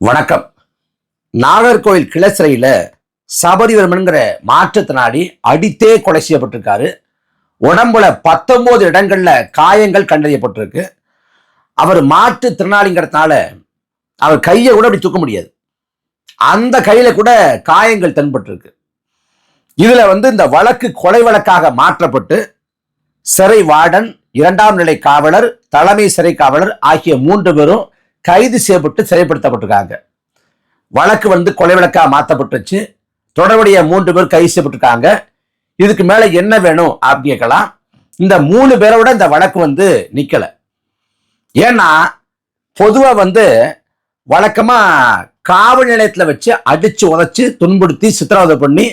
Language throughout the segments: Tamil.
வணக்கம். நாகர்கோவில் கிளச்சிறையில சபரிவர்மன்கிற மாற்றுத்திறனாளி அடித்தே கொலை செய்யப்பட்டிருக்காரு. உடம்புல 19 இடங்கள்ல காயங்கள் கண்டறியப்பட்டிருக்கு. அவர் மாற்றுத்திறனாளிங்கிறதுனால அவர் கையை கூட அப்படி தூக்க முடியாது. அந்த கையில கூட காயங்கள் தென்பட்டிருக்கு. இதுல இந்த வழக்கு கொலை வழக்காக மாற்றப்பட்டு சிறை வார்டன், 2ஆம் நிலை காவலர், தலைமை சிறை காவலர் ஆகிய 3 பேரும் கைது செய்யப்பட்டு சிறைப்படுத்தப்பட்டிருக்காங்க. வழக்கு கொலை வழக்காக மாற்றப்பட்டுச்சு. தொடர்புடைய 3 பேர் கைது செய்யப்பட்டிருக்காங்க. இதுக்கு மேல என்ன வேணும் அப்படின்னு கேட்கலாம். இந்த 3 பேரோட இந்த வழக்கு நிக்கல. ஏன்னா பொதுவா வழக்கமா காவல் நிலையத்துல வச்சு அடிச்சு உதைச்சு துன்புறுத்தி சித்திரவதை பண்ணி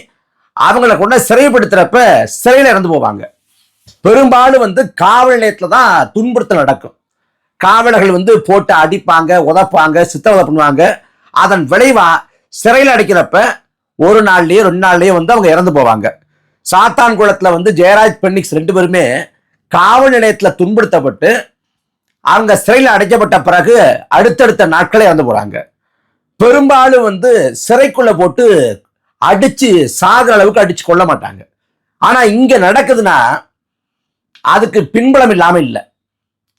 அவங்களை கொண்டு சிறைப்படுத்துறப்ப சிறையில இறந்து போவாங்க. பெரும்பாலும் காவல் நிலையத்துல தான் துன்புறுத்தல் நடக்கும். காவலர்கள் போட்டு அடிப்பாங்க, உதப்பாங்க, சித்திரவதை பண்ணுவாங்க. அதன் விளைவா சிறையில் அடைக்கிறப்ப 1 நாள்லயே 2 நாள்லயே அவங்க இறந்து போவாங்க. சாத்தான்குளத்துல ஜெயராஜ் பென்னிக்ஸ் 2 பேருமே காவல் நிலையத்துல துன்புறுத்தப்பட்டு அவங்க சிறையில் அடைக்கப்பட்ட பிறகு அடுத்தடுத்த நாட்களே இறந்து போறாங்க. பெரும்பாலும் சிறைக்குள்ள போட்டு அடிச்சு சாகிற அளவுக்கு அடிச்சு கொள்ள மாட்டாங்க. ஆனா இங்க நடக்குதுன்னா அதுக்கு பின்புலம் இல்லாம இல்லை.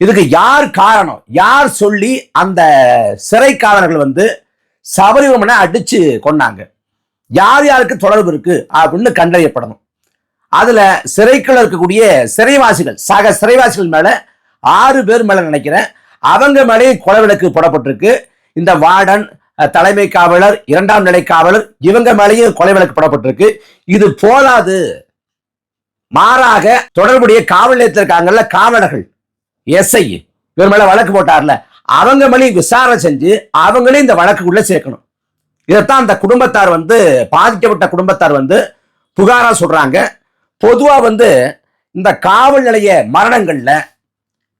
இதுக்கு யார் காரணம், யார் சொல்லி அந்த சிறைக்காரர்கள் சபரிவர்மனை அடிச்சு கொண்டாங்க, யார் யாருக்கு தொடர்பு இருக்கு அப்படின்னு கண்டறியப்படணும். அதுல சிறைக்குள்ள இருக்கக்கூடிய சிறைவாசிகள், சக சிறைவாசிகள் மேல 6 பேர் மேல நினைக்கிறேன், அவங்க மேலே கொலை வழக்கு போடப்பட்டிருக்கு. இந்த வார்டன், தலைமை காவலர், 2ஆம் நிலை காவலர் இவங்க மேலேயும் கொலை வழக்கு போடப்பட்டிருக்கு. இது போதாது, மாறாக தொடர்புடைய காவல் நிலையத்தில் இருக்காங்கல்ல காவலர்கள், எஸ்ஐ இவர் மேல வழக்கு போட்டார்ல, அவங்க மேலேயும் விசாரணை செஞ்சு அவங்களையும் இந்த வழக்குக்குள்ள சேர்க்கணும். இதைத்தான் அந்த குடும்பத்தார் பாதிக்கப்பட்ட குடும்பத்தார் புகாரா சொல்றாங்க. பொதுவா இந்த காவல் நிலைய மரணங்கள்ல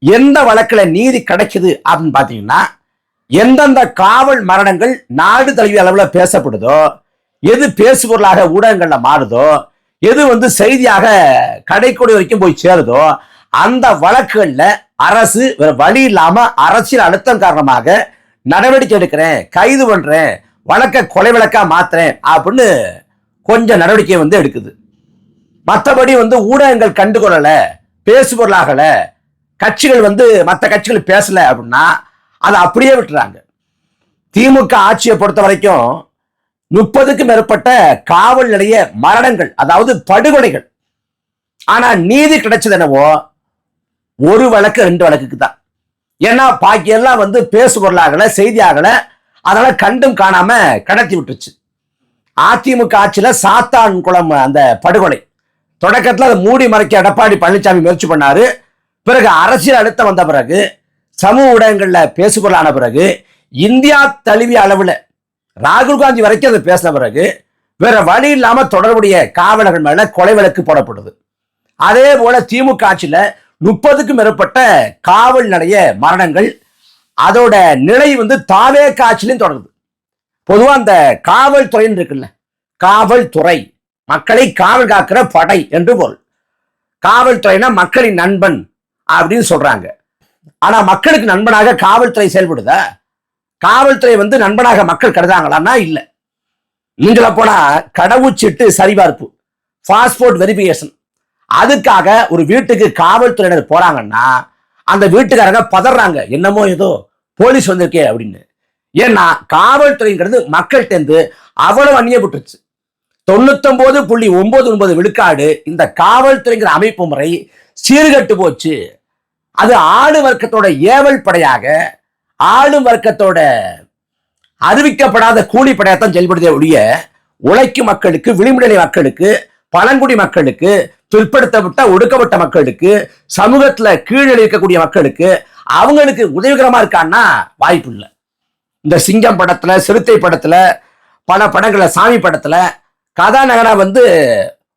எந்த வழக்குல நீதி கிடைக்குது அப்படின்னு பாத்தீங்கன்னா, எந்தெந்த காவல் மரணங்கள் நாடு தழுவிய அளவுல பேசப்படுதோ, எது பேசுபொருளாக ஊடகங்கள்ல மாறுதோ, எது செய்தியாக கடைக்கோடி வரைக்கும் போய் சேருதோ, அந்த வழக்குகள்ல அரசு வேற வழி இல்லாம அரசியல் அழுத்தம் காரணமாக நடவடிக்கை எடுக்கிறேன், கைது பண்றேன், வழக்க கொலை வழக்கா மாத்துறேன் அப்படின்னு கொஞ்சம் நடவடிக்கை எடுக்குது. மற்றபடி ஊடகங்கள் கண்டுகொள்ளல, பேசுபொருளாகல, கட்சிகள் மற்ற கட்சிகள் பேசல அப்படின்னா அதை அப்படியே விட்டுறாங்க. திமுக ஆட்சியை பொறுத்த வரைக்கும் 30க்கும் மேற்பட்ட காவல் நிலைய மரணங்கள், அதாவது படுகொலைகள். ஆனா நீதி கிடைச்சது என்னவோ 1 வழக்கு 2 வழக்குக்கு தான். ஏன்னா பாக்கியெல்லாம் பேசுபொருளாகல, செய்தியாகல, அதனால கண்டும் காணாம கடத்தி விட்டுருச்சு. அதிமுக ஆட்சியில சாத்தான்குளம் அந்த படுகொலை தொடக்கத்துல அதை மூடி மறைக்க எடப்பாடி பழனிசாமி முயற்சி பண்ணாரு. பிறகு அரசியல் அழுத்தம் வந்த பிறகு, சமூக ஊடகங்கள்ல பேசுபொருளான பிறகு, இந்தியா தழுவிய அளவுல ராகுல் காந்தி வரைக்கும் அதை பேசின பிறகு வேற வழி இல்லாம தொடர்புடைய காவலர்கள் மேல கொலை வழக்கு போடப்படுது. அதே போல திமுக ஆட்சியில 30க்கும் மேற்பட்ட காவல் நிலைய மரணங்கள், அதோட நிலை தாவே காட்சியிலும் தொடருது. பொதுவா அந்த காவல்துறைன்னு இருக்குல்ல, காவல்துறை மக்களை காவல் காக்கிற படை என்று பொருள். காவல்துறைனா மக்களின் நண்பன் அப்படின்னு சொல்றாங்க. ஆனா மக்களுக்கு நண்பனாக காவல்துறை செயல்படுதா? காவல்துறை நண்பனாக மக்கள் கருதாங்களான்னா இல்ல. நீங்கள போனா கடவுச்சீட்டு சரிபார்ப்பு, பாஸ்போர்ட் வெரிஃபிகேஷன், அதுக்காக ஒரு வீட்டுக்கு காவல்துறையினர் போறாங்கன்னா அந்த வீட்டுக்காரங்க பதறாங்க, என்னமோ ஏதோ போலீஸ் வந்திருக்கே அப்படின்னு. ஏன்னா காவல்துறைங்கிறது மக்கள்கிட்ட அவ்வளவு அந்நியப்பட்டுருச்சு. 99.99 விழுக்காடு இந்த காவல்துறைங்கிற அமைப்பு முறை சீர்கட்டு போச்சு. அது ஆளும் வர்க்கத்தோட ஏவல் படையாக, ஆளும் வர்க்கத்தோட அறிவிக்கப்படாத கூலி படையாத்தான் செயல்படுதே ஒழிய உழைக்கும் மக்களுக்கு, விளிம்புநிலை மக்களுக்கு, பழங்குடி மக்களுக்கு, பிற்படுத்தப்பட்ட ஒடுக்கப்பட்ட மக்களுக்கு, சமூகத்துல கீழே இருக்கக்கூடிய மக்களுக்கு அவங்களுக்கு உதவிகரமா இருக்கான்னா வாய்ப்பு இல்லை. இந்த சிங்கம் படத்துல, சிறுத்தை படத்துல, பல படங்கள்ல, சாமி படத்துல கதாநகரா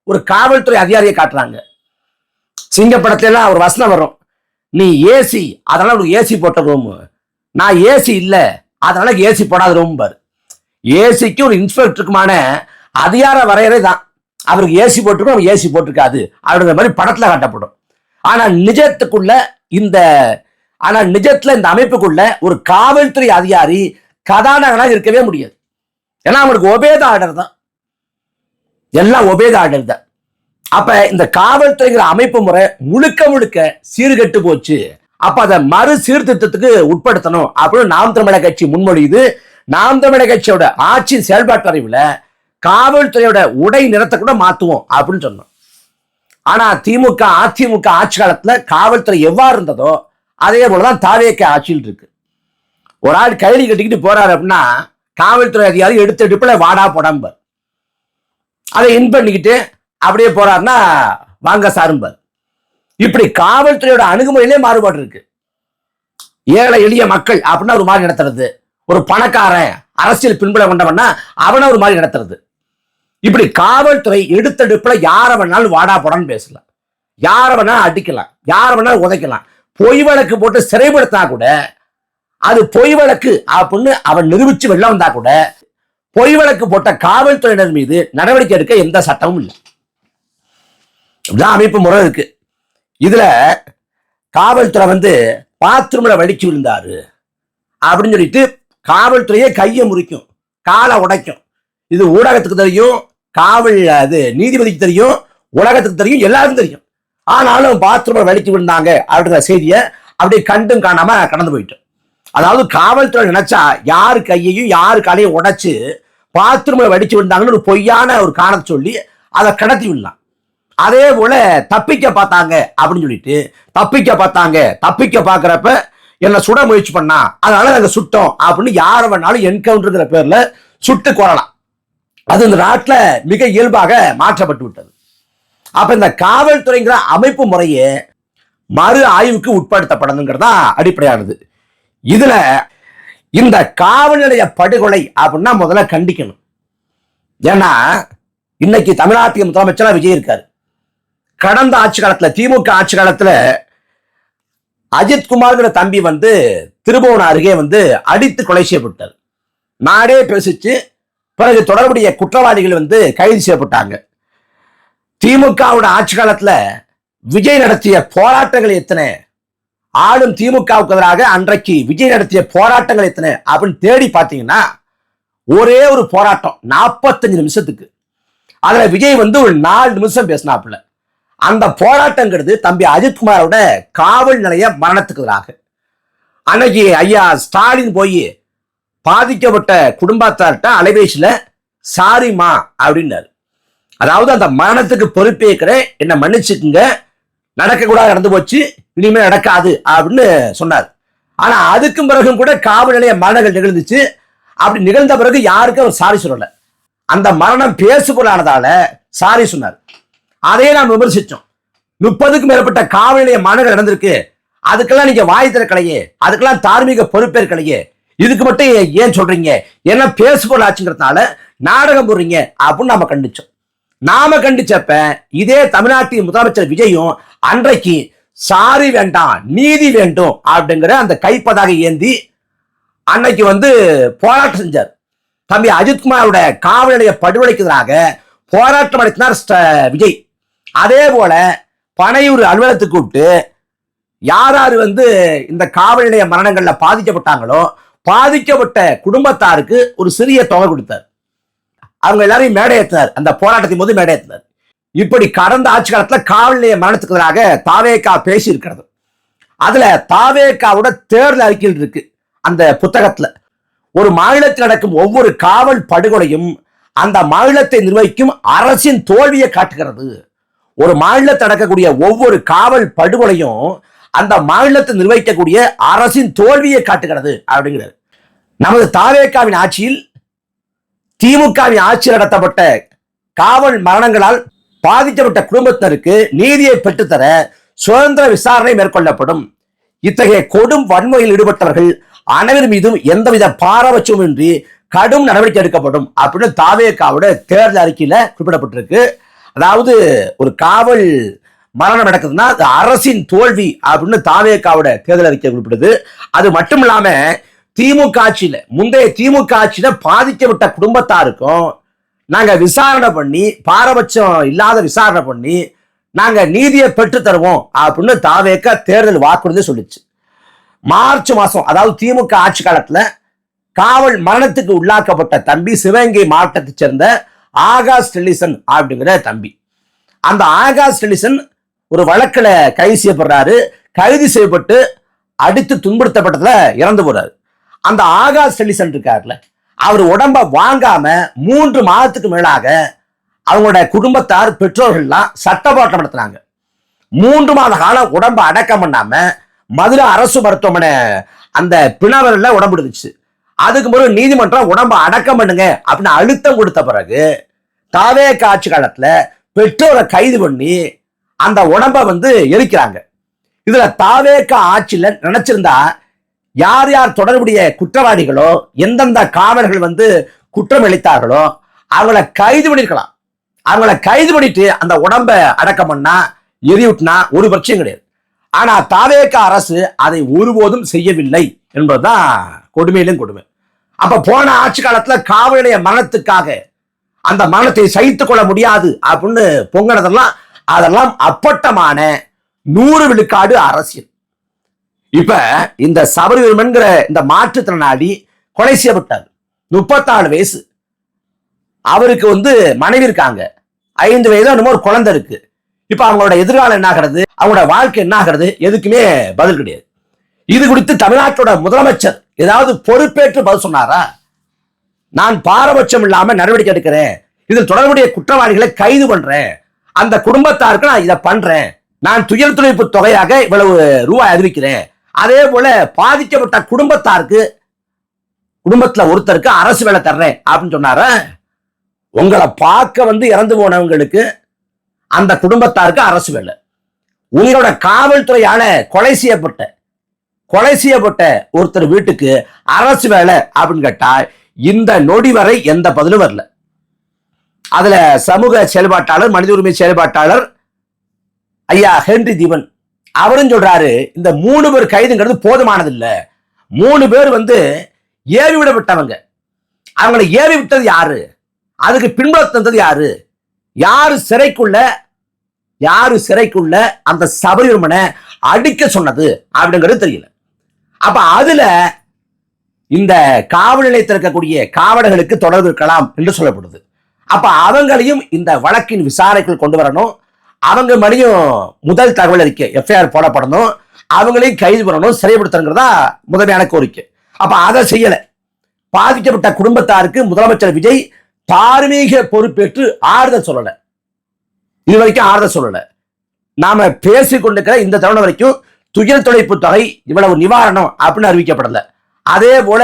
ஒரு காவல்துறை அதிகாரியை காட்டுறாங்க. சிங்க படத்துல எல்லாம் ஒரு வசனம் வரும், நீ ஏசி அதனால ஒரு ஏசி போட்ட ரூம், நான் ஏசி இல்ல அதனால ஏசி போடாத ரூம் பாரு. ஏசிக்கு ஒரு இன்ஸ்பெக்டருக்குமான அதிகார வரையறை தான். அவருக்கு ஏசி போட்டிருக்கும், அவருக்கு ஏசி போட்டிருக்காது அப்படிங்கிற மாதிரி படத்துல காட்டப்படும். ஆனா நிஜத்துல இந்த அமைப்புக்குள்ள ஒரு காவல்துறை அதிகாரி கதாநாயகனாக இருக்கவே முடியாது. ஏன்னா அவனுக்கு ஒபேத ஆர்டர் தான், எல்லாம் ஒபேத ஆர்டர் தான். அப்ப இந்த காவல்துறைங்கிற அமைப்பு முறை முழுக்க முழுக்க சீர்கெட்டு போச்சு. அப்ப அதை மறு சீர்திருத்தத்துக்கு உட்படுத்தணும் அப்படின்னு நாம் தமிழர் கட்சி முன்மொழியுது. நாம் தமிழர் கட்சியோட ஆட்சியின் செயல்பாட்டு அறிவுல காவல்துறையோட உடை நிறத்தை கூட மாத்துவோம் அப்படின்னு சொன்னோம். ஆனா திமுக அதிமுக ஆட்சி காலத்துல காவல்துறை எவ்வாறு இருந்ததோ அதே போலதான் தாவேக ஆட்சியில் இருக்கு. ஒரு ஆள் கைலி கட்டிக்கிட்டு போறாரு அப்படின்னா காவல்துறை அதிகாரி எடுத்து எடுப்புல வாடா போடாம்பார். அதை இன் பண்ணிக்கிட்டு அப்படியே போறாருன்னா வாங்க சாரும்பார். இப்படி காவல்துறையோட அணுகுமுறையிலே மாறுபாடு இருக்கு. ஏழை எளிய மக்கள் அப்படின்னா ஒரு மாதிரி நடத்துறது, ஒரு பணக்காரன் அரசியல் பின்புல கொண்டவன்னா அவனை ஒரு மாதிரி நடத்துறது. இப்படி காவல்துறை எடுத்தெடுப்புல யார வேணாலும் வாடா போடான்னு பேசலாம், யார வேணாலும் அடிக்கலாம், யார வேணாலும் உதைக்கலாம். பொய் வழக்கு போட்டு சிறைப்படுத்தினா கூட அது பொய் வழக்கு அப்படின்னு அவன் நிரூபிச்சு வெளில வந்தா கூட பொய் வழக்கு போட்ட காவல்துறையினர் மீது நடவடிக்கை எடுக்க எந்த சட்டமும் இல்லை. அமைப்பு முறை இருக்கு. இதுல காவல்துறை பாத்ரூம்ல வலிச்சு விழுந்தாரு அப்படின்னு சொல்லிட்டு காவல்துறையே கையை முறிக்கும், காலை உடைக்கும். இது ஊடகத்துக்கு தெரியும், காவல் நீதிபதிக்கு தெரியும், உலகத்துக்கு தெரியும், எல்லாருக்கும் தெரியும். ஆனாலும் பாத்ரூம்ல வலிச்சு விழுந்தாங்க அப்படிங்கிற செய்தியை அப்படியே கண்டும் காணாம கடந்து போயிட்டோம். அதாவது காவல்துறை நினைச்சா யாரு கையையும் யாரு காலையும் உடைச்சு பாத்ரூம்ல வடிச்சு விழுந்தாங்கன்னு ஒரு பொய்யான ஒரு காரணத்தை சொல்லி அதை கடத்தி விடலாம். அதே போல தப்பிக்க பார்த்தாங்க அப்படின்னு சொல்லிட்டு தப்பிக்க பார்க்கறப்ப என்ன சுட முயற்சி பண்ணா அதனால நாங்க சுட்டோம் அப்படின்னு யார வேணாலும் என்கவுண்டர்ங்கிற பேர்ல சுட்டு கொள்ளலாம். அது இந்த நாட்டில் மிக இயல்பாக மாற்றப்பட்டு விட்டது. அப்ப இந்த காவல்துறைங்கிற அமைப்பு முறையே மறு ஆய்வுக்கு உட்படுத்தப்படணுங்கிறதா அடிப்படையானது. இதுல இந்த காவல் நிலைய படுகொலை அப்படின்னா முதல்ல கண்டிக்கணும். ஏன்னா இன்னைக்கு தமிழ்நாட்டின் முதலமைச்சரா விஜய் இருக்காரு. கடந்த ஆட்சி காலத்துல திமுக ஆட்சி காலத்துல அஜித்குமார்ங்கிற தம்பி திருபுவனம் அருகே அடித்து கொலை செய்யப்பட்டார். நாடே பேசிச்சு. பிறகு தொடர்புடைய குற்றவாளிகள் கைது செய்யப்பட்டாங்க. திமுகவோட ஆட்சி காலத்துல விஜய் நடத்திய போராட்டங்கள் எத்தனை, ஆளும் திமுகவுக்கு எதிராக அன்றைக்கு விஜய் நடத்திய போராட்டங்கள் எத்தனை அப்படின்னு தேடி பார்த்தீங்கன்னா ஒரே ஒரு போராட்டம் 45 நிமிஷத்துக்கு. அதுல விஜய் ஒரு 4 நிமிஷம் பேசினாப்புல. அந்த போராட்டங்கிறது தம்பி அஜித்குமாரோட காவல் நிலைய மரணத்துக்கு எதிராக. அன்னைக்கு ஐயா ஸ்டாலின் போய் பாதிக்கப்பட்ட குடும்பத்தார்ட்ட அலைபேசியில சாரிமா அப்படின்னாரு. அதாவது அந்த மரணத்துக்கு பொறுப்பேற்கிறேன், என்ன மன்னிச்சுக்குங்க, நடக்கக்கூடாது நடந்து போச்சு, இனிமே நடக்காது அப்படின்னு சொன்னார். ஆனா அதுக்கும் பிறகும் கூட காவல் நிலைய மரணங்கள் நிகழ்ந்துச்சு. அப்படி நிகழ்ந்த பிறகு யாருக்கும் அவர் சாரி சொல்லல. அந்த மரணம் பேசுபொருளானதால சாரி சொன்னார். அதையே நாம் விமர்சிச்சோம். 30க்கும் மேற்பட்ட காவல் நிலைய மரணங்கள் நடந்திருக்கு, அதுக்கெல்லாம் நீங்க வாய் திறக்கலையே, அதுக்கெல்லாம் தார்மீக பொறுப்பேற்கலையே, இதுக்கு மட்டும் ஏன் சொல்றீங்க, என்ன பேசுபொருள் ஆச்சுங்கிறதுனால நாடகம் போடுறீங்க அப்படின்னு நாம கண்டிச்சோம். நாம கண்டிச்சப்ப இதே தமிழ்நாட்டின் முதலமைச்சர் விஜயும் அன்றைக்கு சாரி வேண்டாம் நீதி வேண்டும் அப்படிங்கிற அந்த கைப்பதாக ஏந்தி அன்னைக்கு போராட்டம் செஞ்சார். தம்பி அஜித்குமாரோட காவல் நிலைய படுகொலைக்கு எதிராக போராட்டம் நடத்தினார் விஜய். அதே போல பனையூர் அலுவலகத்துக்கு கூப்பிட்டு யார் யாரு இந்த காவல் நிலைய மரணங்கள்ல பாதிக்கப்பட்டாங்களோ பாதிக்கப்பட்ட குடும்பத்தாருக்கு ஒரு சிறிய தொகை கொடுத்தார். அவங்க எல்லாரையும் மேடை ஏற்றினார். அந்த போராட்டத்தின் போது மேடை ஏற்றினார். இப்படி கடந்த ஆட்சி காலத்துல காவல் நிலைய மரணத்துக்கு எதிராக தாவேகா பேசி இருக்கிறது. அதுல தாவேகாவோட தேர்தல் அறிக்கையில் இருக்கு. அந்த புத்தகத்துல ஒரு மாநிலத்தில் நடக்கும் ஒவ்வொரு காவல் படுகொலையும் அந்த மாநிலத்தை நிர்வகிக்கும் அரசின் தோல்வியை காட்டுகிறது. ஒரு மாநிலத்தில் நடக்கக்கூடிய ஒவ்வொரு காவல் படுகொலையும் அந்த மாநிலத்தை நிர்வகிக்கக்கூடிய அரசின் தோல்வியை காட்டுகிறது அப்படிங்கிறது. நமது தாவேகாவின் ஆட்சியில் திமுகவின் ஆட்சியில் நடத்தப்பட்ட காவல் மரணங்களால் பாதிக்கப்பட்ட குடும்பத்தினருக்கு நீதியை பெற்றுத்தர சுதந்திர விசாரணை மேற்கொள்ளப்படும். இத்தகைய கொடும் வன்முறையில் ஈடுபட்டவர்கள் அனைவர் மீதும் எந்தவித பாரபட்சமும் இன்றி கடும் நடவடிக்கை எடுக்கப்படும் அப்படின்னு தாவேகாவோட தேர்தல் அறிக்கையில குறிப்பிடப்பட்டிருக்கு. அதாவது ஒரு காவல் மரணம் நடக்குதுன்னா அது அரசின் தோல்வி அப்படின்னு தாவேகாவோட தேர்தல் அறிக்கை குறிப்பிடுது. அது மட்டும் இல்லாம திமுக ஆட்சியில முந்தைய திமுக ஆட்சியில பாதிக்கப்பட்ட குடும்பத்தாருக்கும் நாங்க விசாரணை பண்ணி பாரபட்சம் இல்லாத விசாரணை பண்ணி நாங்க நீதியை பெற்று தருவோம் அப்படின்னு தாவேகா தேர்தல் வாக்குறுதி சொல்லிச்சு. மார்ச் மாசம், அதாவது திமுக ஆட்சி காலத்துல காவல் மரணத்துக்கு உள்ளாக்கப்பட்ட தம்பி சிவகங்கை மாவட்டத்தை சேர்ந்த ஆகாஷ் டெல்லிசன் அப்படிங்கிற தம்பி. அந்த ஆகாஷ் டெல்லிசன் ஒரு வழக்கில் கைது செய்யப்படுறாரு. கைது செய்யப்பட்டு அடித்து துன்புறுத்தப்பட்டதுல இறந்து போறாரு. அந்த ஆகாஷ் டெல்லிசன் இருக்காருல, அவர் உடம்ப வாங்காம 3 மாதத்துக்கு மேலாக அவங்களோட குடும்பத்தார் பெற்றோர்கள்லாம் சட்ட போராட்டம் நடத்தினாங்க. 3 மாத காலம் உடம்ப அடக்கம் பண்ணாம மதுரை அரசு மருத்துவமனை அந்த பிணவரில் உடம்பு இருந்துச்சு. அதுக்கு பிறகு நீதிமன்றம் உடம்ப அடக்கம் பண்ணுங்க அப்படின்னு அழுத்தம் கொடுத்த பிறகு தாவேக ஆட்சி காலத்துல பெற்றோரை கைது பண்ணி அந்த உடம்ப எரிக்கிறாங்க. இதுல தாவேக ஆட்சியில நினைச்சிருந்தா யார் யார் தொடர்புடைய குற்றவாளிகளோ எந்தெந்த காவலர்கள் குற்றம் அளித்தார்களோ அவங்கள கைது பண்ணிருக்கலாம். அவங்கள கைது பண்ணிட்டு அந்த உடம்ப அடக்கம் பண்ணா எரிவிட்டுனா ஒரு பிரச்சனையும் கிடையாது. ஆனா தாவேக அரசு அதை ஒருபோதும் செய்யவில்லை என்பதுதான் கொடுமையிலும் கொடுமை. அப்ப போன ஆட்சி காலத்துல காவல் நிலைய மரணத்துக்காக அந்த மரணத்தை சகித்துக் கொள்ள முடியாது அப்படின்னு பொங்கினதெல்லாம் அதெல்லாம் அப்பட்டமான 100 விழுக்காடு அரசியல். இப்ப இந்த சபரிவர்மன்கிற இந்த மாற்றுத்திறனாளி கொலை செய்யப்பட்டார். 34 வயசு. அவருக்கு மனைவி இருக்காங்க. 5 வயது என்னமோ ஒரு குழந்தை இருக்கு. இப்ப அவங்களோட எதிர்காலம் என்ன ஆகிறது, அவங்களோட வாழ்க்கை என்ன ஆகிறது, எதுக்குமே பதில் கிடையாது. இது குறித்து தமிழ்நாட்டோட முதலமைச்சர் ஏதாவது பொறுப்பேற்று பதில் சொன்னாரா? நான் பாரபட்சம் இல்லாம நடவடிக்கை எடுக்கிறேன், இதில் தொடர்புடைய குற்றவாளிகளை கைது பண்றேன், அந்த குடும்பத்தாருக்கு நான் இதை பண்றேன், நான் துயர் துடைப்பு தொகையாக இவ்வளவு ரூபாய் அறிவிக்கிறேன், அதே போல பாதிக்கப்பட்ட குடும்பத்தாருக்கு குடும்பத்துல ஒருத்தருக்கு அரசு வேலை தர்றேன் அப்படின்னு சொன்னார? உங்களை பார்க்க இறந்து போனவங்களுக்கு அந்த குடும்பத்தாருக்கு அரசு வேலை, உங்களோட காவல்துறையால கொலை செய்யப்பட்ட ஒருத்தர் வீட்டுக்கு அரசு வேலை அப்படின்னு கேட்டா இந்த நொடி வரை எந்த பதிலும் வரல. அதுல சமூக செயல்பாட்டாளர், மனித உரிமை செயல்பாட்டாளர் ஐயா ஹென்றி தீபன் அவரும் சொல்றாரு, இந்த 3 பேர் கைதுங்கிறது போதுமானது இல்ல. 3 பேர் ஏவி விடப்பட்டவங்க. அவங்களை ஏவி விட்டது யாரு, அதுக்கு பின்பற்றது யாரு, யாரு சிறைக்குள்ள அந்த சபரிவர்மனை அடிக்க சொன்னது அப்படிங்கிறது தெரியல. அப்ப அதுல இந்த காவல் நிலையத்தில் இருக்கக்கூடிய காவலர்களுக்கு தொடர்பு இருக்கலாம் என்று சொல்லப்படுது. அப்ப அவங்களையும் இந்த வழக்கின் விசாரணைக்குள் கொண்டு வரணும். அவங்க மணியும் முதல் தகவல் அறிக்கை எஃப்ஐஆர் போடப்படணும். அவங்களையும் கைது பண்ணணும், சிறைப்படுத்தணுங்கிறதா முதன்மையான கோரிக்கை. அப்ப அதை செய்யல. பாதிக்கப்பட்ட குடும்பத்தாருக்கு முதலமைச்சர் விஜய் தார்மீக பொறுப்பேற்று ஆறுதல் சொல்லல. இது வரைக்கும் ஆறுதல் சொல்லல. நாம பேசிக் கொண்டிருக்கிற இந்த தருணம் வரைக்கும் துயர் துடைப்பு தொகை இவ்வளவு நிவாரணம் அப்படின்னு அறிவிக்கப்படல. அதே போல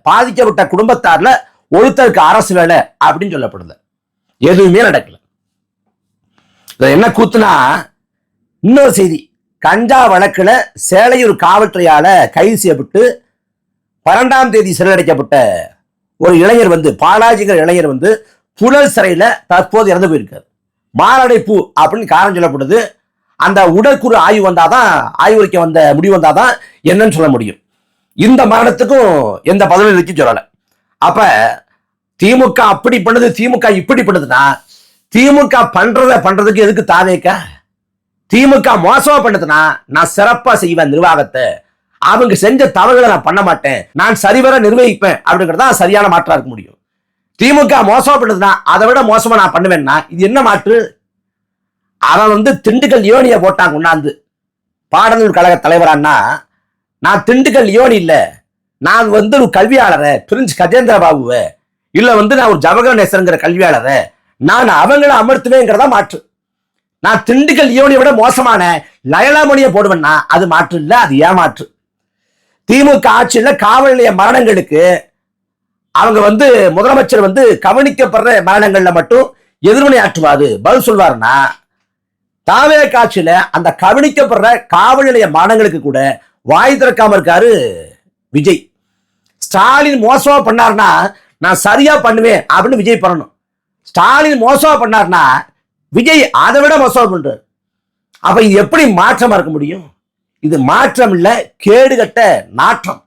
பாதிக்கப்பட்ட குடும்பத்தார்ல ஒருத்தருக்கு அரசு வேலை அப்படின்னு சொல்லப்படுது. எதுவுமே நடக்கல. என்ன கூத்துனா, இன்னொரு செய்தி, கஞ்சா வழக்குல சேலையூர் காவல்துறையால கைது செய்யப்பட்டு 12ஆம் தேதி சிறையடைக்கப்பட்ட ஒரு இளைஞர் பாலாஜிங்கிற இளைஞர் புழல் சிறையில தற்போது இறந்து போயிருக்காரு. மாரடைப்பு அப்படின்னு காரணம் சொல்லப்படுது. அந்த உடற்கூறு ஆய்வு வந்தாதான், ஆய்வறிக்கை முடிவு வந்தாதான் என்னன்னு சொல்ல முடியும். இந்த மரணத்துக்கும் எந்த பதிலும் இருக்கு சொல்லல. அப்ப திமுக அப்படி பண்ணுது, திமுக இப்படி பண்ணுதுன்னா திமுக பண்றதுக்கு எதுக்கு தாவேக்க? திமுக மோசமா பண்ணுதுன்னா நான் சிறப்பா செய்வேன் நிர்வாகத்தை, அவங்க செஞ்ச தவறுகளை நான் பண்ண மாட்டேன், நான் சரிவர நிர்வகிப்பேன் அப்படிங்கிறதா சரியான மாற்றா இருக்க முடியும். திமுக மோசமா பண்ணுதுன்னா அதை விட மோசமா நான் பண்ணுவேன்னா இது என்ன மாற்று? அவன் திண்டுக்கல் யோனிய போட்டான் கொண்டாந்து பாடநூல் கழக தலைவரான்னா, நான் திண்டுக்கல் யோனி இல்ல, நான் ஒரு கல்வியாளரை பிரின்ஸ் கஜேந்திர பாபுவை இல்ல நான் ஒரு ஜவஹர் நேசருங்கிற கல்வியாளரை நான் அவங்கள அமர்த்துவேங்கிறதா மாற்று. நான் திண்டுக்கல் யோனியை விட மோசமான லயலாமணியை போடுவேன்னா அது மாற்று இல்ல, அது ஏமாற்று. திமுக ஆட்சியில் காவல் நிலைய மரணங்களுக்கு அவங்க முதலமைச்சர் கவனிக்கப்படுற மரணங்கள்ல மட்டும் எதிர்வினை ஆற்றுவாரு, பதில் சொல்வாருன்னா, தாவே காட்சியில அந்த கவனிக்கப்படுற காவல் நிலைய மரணங்களுக்கு கூட வாய் திறக்காம இருக்காரு விஜய். ஸ்டாலின் மோசமா பண்ணார்னா நான் சரியா பண்ணுவேன் அப்படின்னு விஜய் பண்ணணும். ஸ்டாலின் மோசமா பண்ணார்னா விஜய் அதை விட மோசமா பண்றாரு. அப்ப இது எப்படி மாற்றமா இருக்க முடியும்? இது மாற்றம் இல்ல, கேடுகட்ட நாற்றம்.